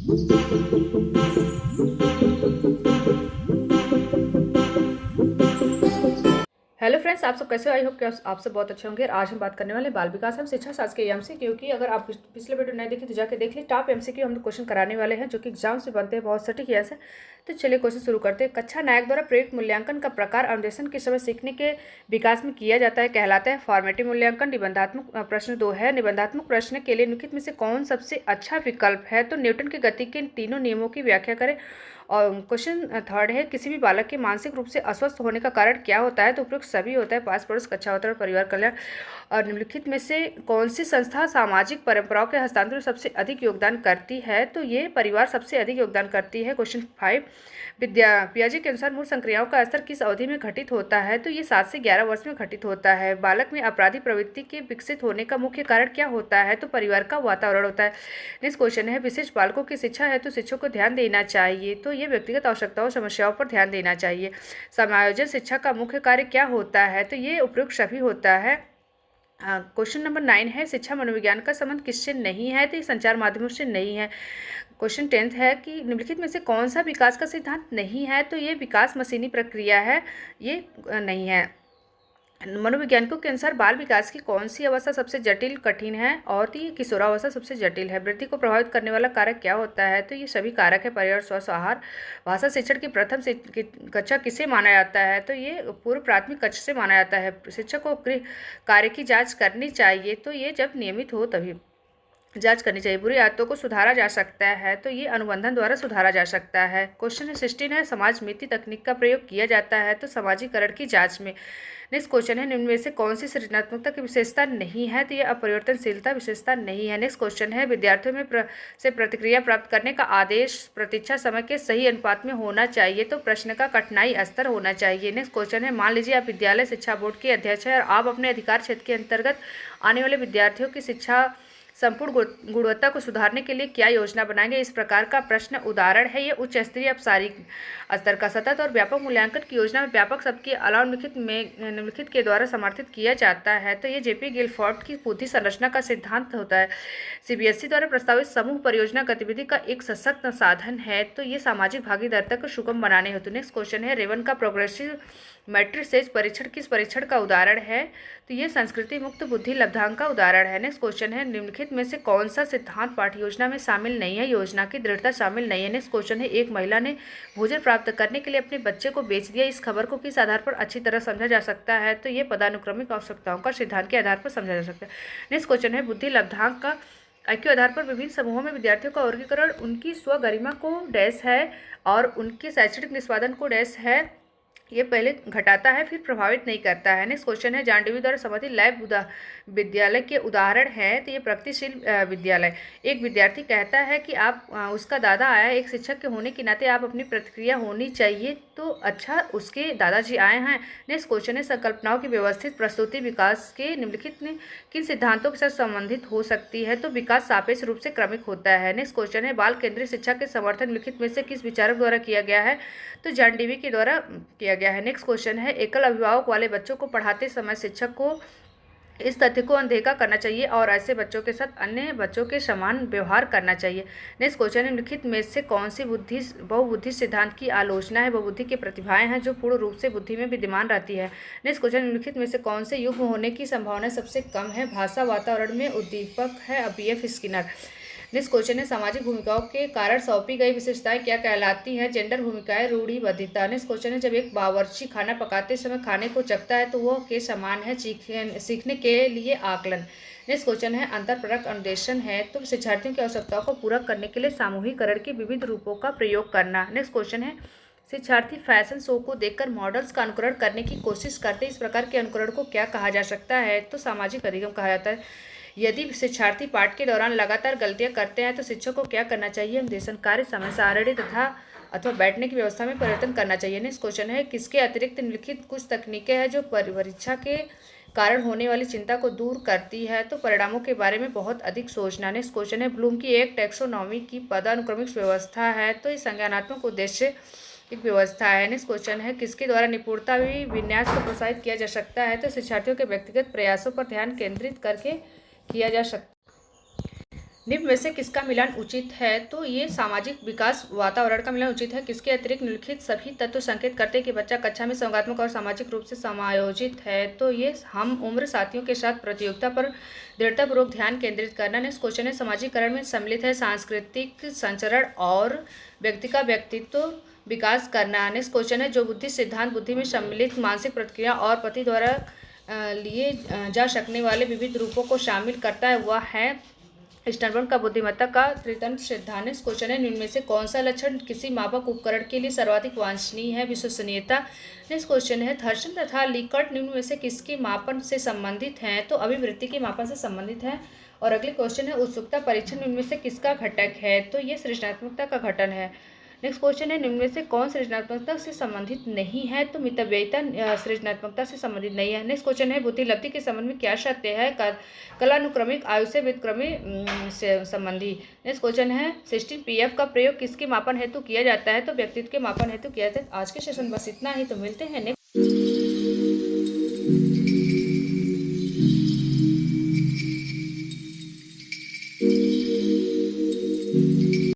Hello friends, आप सब कैसे हो? आई होप कि आप सब बहुत अच्छे होंगे। और आज हम बात करने वाले बाल विकास एवं शिक्षा शास्त्र के एमसीक्यू की। अगर आप पिछले वीडियो नहीं देखे तो जाके देख ली। टॉप एमसीक्यू हम लोग क्वेश्चन कराने वाले हैं जो कि एग्जाम से बनते हैं, बहुत सटीक आंसर। तो चलिए क्वेश्चन शुरू करते हैं। कक्षा नायक द्वारा प्रयुक्त मूल्यांकन का प्रकार अन्वेषण के समय सीखने के विकास में किया जाता है कहलाता है फॉर्मेटिव मूल्यांकन। निबंधात्मक प्रश्न 2 है। निबंधात्मक प्रश्न के लिए निम्नलिखित में से कौन सबसे अच्छा विकल्प है? तो न्यूटन की गति के तीनों नियमों की व्याख्या करें। और क्वेश्चन थर्ड है, किसी भी बालक के मानसिक रूप से अस्वस्थ होने का कारण क्या होता है? तो उपयुक्त सभी होता है, पास पड़ोस, कक्षा वातावरण, परिवार कल्याण। और निम्नलिखित में से कौन सी संस्था सामाजिक परंपराओं के हस्तांतरण में सबसे अधिक योगदान करती है? तो ये परिवार सबसे अधिक योगदान करती है। क्वेश्चन 5, पियाजे के अनुसार मूल संक्रियाओं का स्तर किस अवधि में घटित होता है? तो ये 7 से 11 वर्ष में घटित होता है। बालक में अपराधी प्रवृत्ति के विकसित होने का मुख्य कारण क्या होता है? तो परिवार का वातावरण होता है। नेक्स्ट क्वेश्चन है, विशेष बालकों की शिक्षा है तो शिक्षक को ध्यान देना चाहिए। तो ये व्यक्तिगत आवश्यकताओं समस्याओं पर ध्यान देना चाहिए। समायोजन शिक्षा का मुख्य कार्य क्या होता है? तो ये उपयुक्त सभी होता है। क्वेश्चन नंबर 9 है, शिक्षा मनोविज्ञान का संबंध किससे नहीं है? तो ये संचार माध्यमों से नहीं है। क्वेश्चन 10 है कि निम्नलिखित में से कौन सा विकास का सिद्धांत नहीं है? तो ये विकास मशीनी प्रक्रिया है, ये नहीं है। मनोवैज्ञानिकों के अनुसार बाल विकास की कौन सी अवस्था सबसे जटिल कठिन है? और तो ये किशोरावस्था सबसे जटिल है। वृद्धि को प्रभावित करने वाला कारक क्या होता है? तो ये सभी कारक है, पर्यावरण, स्वास्थ्य, आहार। भाषा शिक्षण की प्रथम कक्षा किसे माना जाता है? तो ये पूर्व प्राथमिक कक्षा से माना जाता है। शिक्षक को गृह कार्य की जांच करनी चाहिए, तो ये जब नियमित हो तभी जांच करनी चाहिए। बुरी आदतों को सुधारा जा सकता है, तो ये अनुबंधन द्वारा सुधारा जा सकता है। क्वेश्चन 16 है, समाज मिति तकनीक का प्रयोग किया जाता है तो समाजीकरण की जांच में। नेक्स्ट क्वेश्चन है, निम्न में से कौन सी सृजनात्मकता की विशेषता नहीं है? तो ये अपरिवर्तनशीलता विशेषता नहीं है। नेक्स्ट क्वेश्चन है, विद्यार्थियों में से प्रतिक्रिया प्राप्त करने का आदेश प्रतीक्षा समय के सही अनुपात में होना चाहिए, तो प्रश्न का कठिनाई स्तर होना चाहिए। नेक्स्ट क्वेश्चन है, मान लीजिए आप विद्यालय शिक्षा बोर्ड के अध्यक्ष हैं और आप अपने अधिकार क्षेत्र के अंतर्गत आने वाले विद्यार्थियों की शिक्षा संपूर्ण गुणवत्ता को सुधारने के लिए क्या योजना बनाएंगे? इस प्रकार का प्रश्न उदाहरण है। ये उच्च स्तरीय औपचारिक स्तर का सतत और व्यापक मूल्यांकन की योजना में व्यापक शब्द के अलावा निम्नलिखित के द्वारा समर्थित किया जाता है। तो ये जेपी गिलफोर्ड की बुद्धि संरचना का सिद्धांत होता है। सीबीएसई द्वारा प्रस्तावित समूह परियोजना गतिविधि का एक सशक्त साधन है, तो ये सामाजिक भागीदारिता को सुगम बनाने हेतु। नेक्स्ट क्वेश्चन है, रेवन का प्रोग्रेसिव मैट्रिसेस परीक्षण किस परीक्षण का उदाहरण है? तो ये संस्कृति मुक्त बुद्धि लब्धांक का उदाहरण है। नेक्स्ट क्वेश्चन है, निम्नलिखित में से कौन सा सिद्धांत पाठ्य योजना में शामिल नहीं है? योजना की दृढ़ता शामिल नहीं है। नेक्स्ट क्वेश्चन है, एक महिला ने भोजन प्राप्त करने के लिए अपने बच्चे को बेच दिया, इस खबर को किस आधार पर अच्छी तरह समझा जा सकता है? तो ये पदानुक्रमिक आवश्यकताओं का सिद्धांत के आधार पर समझा जा सकता है। नेक्स्ट क्वेश्चन है, बुद्धि लब्धांक का के आधार पर विभिन्न समूहों में विद्यार्थियों का वर्गीकरण उनकी स्वगरिमा को डैश है और उनके शैक्षणिक निष्पादन को डैश है, ये पहले घटाता है फिर प्रभावित नहीं करता है। नेक्स्ट क्वेश्चन है, जॉन डेवी द्वारा समर्थित लैब विद्यालय के उदाहरण है, तो ये प्रगतिशील विद्यालय। एक विद्यार्थी कहता है कि आप उसका दादा आया, एक शिक्षक के होने के नाते आप अपनी प्रतिक्रिया होनी चाहिए, तो अच्छा उसके दादाजी आए हैं। नेक्स्ट क्वेश्चन है, संकल्पनाओं की व्यवस्थित प्रस्तुति विकास के निम्नलिखित में किन सिद्धांतों के साथ संबंधित हो सकती है? तो विकास सापेक्ष रूप से क्रमिक होता है। नेक्स्ट क्वेश्चन है, बाल केंद्रीय शिक्षा के समर्थन निम्नलिखित में से किस विचारक द्वारा किया गया है? तो जॉन डेवी के द्वारा किया गया है। नेक्स्ट क्वेश्चन है, एकल अभिभावक वाले बच्चों को पढ़ाते समय शिक्षक को इस तथ्य को अनदेखा करना चाहिए और ऐसे बच्चों के साथ अन्य बच्चों के समान व्यवहार करना चाहिए। नेक्स्ट क्वेश्चन है, निम्नलिखित में से कौन सी बहुबुद्धि सिद्धांत की आलोचना है? बहुबुद्धि की प्रतिभाएं हैं जो पूर्ण रूप से बुद्धि में विद्यमान रहती है। नेक्स्ट क्वेश्चन, निम्नलिखित में से कौन से युग्म होने की संभावना सबसे कम है? भाषा वातावरण में उद्दीपक है, बीएफ स्किनर। नेक्स्ट क्वेश्चन है, सामाजिक भूमिकाओं के कारण सौंपी गई विशेषताएं क्या कहलाती हैं? जेंडर भूमिकाएं, रूढ़िबद्धता। नेक्स्ट क्वेश्चन है, जब एक बावर्ची खाना पकाते समय खाने को चखता है तो वह के समान है? सीखने के लिए आकलन। नेक्स्ट क्वेश्चन है, अंतरपरक अन्वेषण है, तो शिक्षार्थियों की आवश्यकताओं को पूरा करने के लिए सामूहिकरण के विविध रूपों का प्रयोग करना। नेक्स्ट क्वेश्चन है, शिक्षार्थी फैशन शो को देखकर मॉडल्स का अनुकरण करने की कोशिश करते, इस प्रकार के अनुकरण को क्या कहा जा सकता है? तो सामाजिक अधिगम कहा जाता है। यदि शिक्षार्थी पाठ के दौरान लगातार गलतियां करते हैं तो शिक्षक को क्या करना चाहिए? अनुदेशन कार्य, समय सारणी तथा अथवा बैठने की व्यवस्था में परिवर्तन करना चाहिए। नेक्स्ट क्वेश्चन है, किसके अतिरिक्त निम्नलिखित कुछ तकनीकें हैं जो परीक्षा के कारण होने वाली चिंता को दूर करती है? तो परिणामों के बारे में बहुत अधिक सोचना। नेक्स्ट क्वेश्चन है, ब्लूम की एक टैक्सोनॉमी की पदानुक्रमिक व्यवस्था है, तो ये संज्ञानात्मक उद्देश्य एक व्यवस्था है। नेक्स्ट क्वेश्चन है, किसके द्वारा निपुणता विन्यास को प्रोत्साहित किया जा सकता है? तो शिक्षार्थियों के व्यक्तिगत प्रयासों पर ध्यान केंद्रित करके किया जा सकता है। निम्न में से किसका मिलान उचित है? तो ये सामाजिक विकास वातावरण का मिलान उचित है। किसके अतिरिक्त निम्नलिखित सभी तत्व संकेत करते हैं कि बच्चा कक्षा में संज्ञानात्मक और सामाजिक रूप से समायोजित है? तो ये हम उम्र साथियों के साथ प्रतियोगिता पर दृढ़तापूर्वक ध्यान केंद्रित करना। नेक्स्ट क्वेश्चन है, समाजीकरण में सम्मिलित है सांस्कृतिक संचरण और व्यक्ति का व्यक्तित्व विकास करना। नेक्स्ट क्वेश्चन है, जो बुद्धि सिद्धांत बुद्धि में सम्मिलित मानसिक प्रतिक्रिया और पति द्वारा लिए जा सकने वाले विविध रूपों को शामिल करता है वह है स्टर्नबर्ग का बुद्धिमत्ता का त्रितंत्र सिद्धांत। क्वेश्चन है, निम्न में से कौन सा लक्षण किसी मापक उपकरण के लिए सर्वाधिक वांछनीय है? विश्वसनीयता। नेक्स्ट क्वेश्चन है, थर्सन तथा लीकर्ट निम्न में से किसके मापन से संबंधित हैं? तो अभिवृत्ति के मापन से संबंधित है। और अगले क्वेश्चन है, उत्सुकता परीक्षण निम्न में से किसका घटक है? तो ये सृजनात्मकता का घटन है। नेक्स्ट क्वेश्चन है, निम्न में से कौन सृजनात्मकता से संबंधित नहीं है? तो मितव्ययिता सृजनात्मकता से संबंधित नहीं है। नेक्स्ट क्वेश्चन है, बुद्धिलब्धि के संबंध में क्या सत्य है? कलानुक्रमिक आयु से व्युत्क्रमी से संबंधी। नेक्स्ट क्वेश्चन है, 16 PF का प्रयोग किसके मापन हेतु किया जाता है? तो व्यक्तित्व के मापन हेतु किया जाता है। आज के सेशन बस इतना ही, तो मिलते हैं नेक्स्ट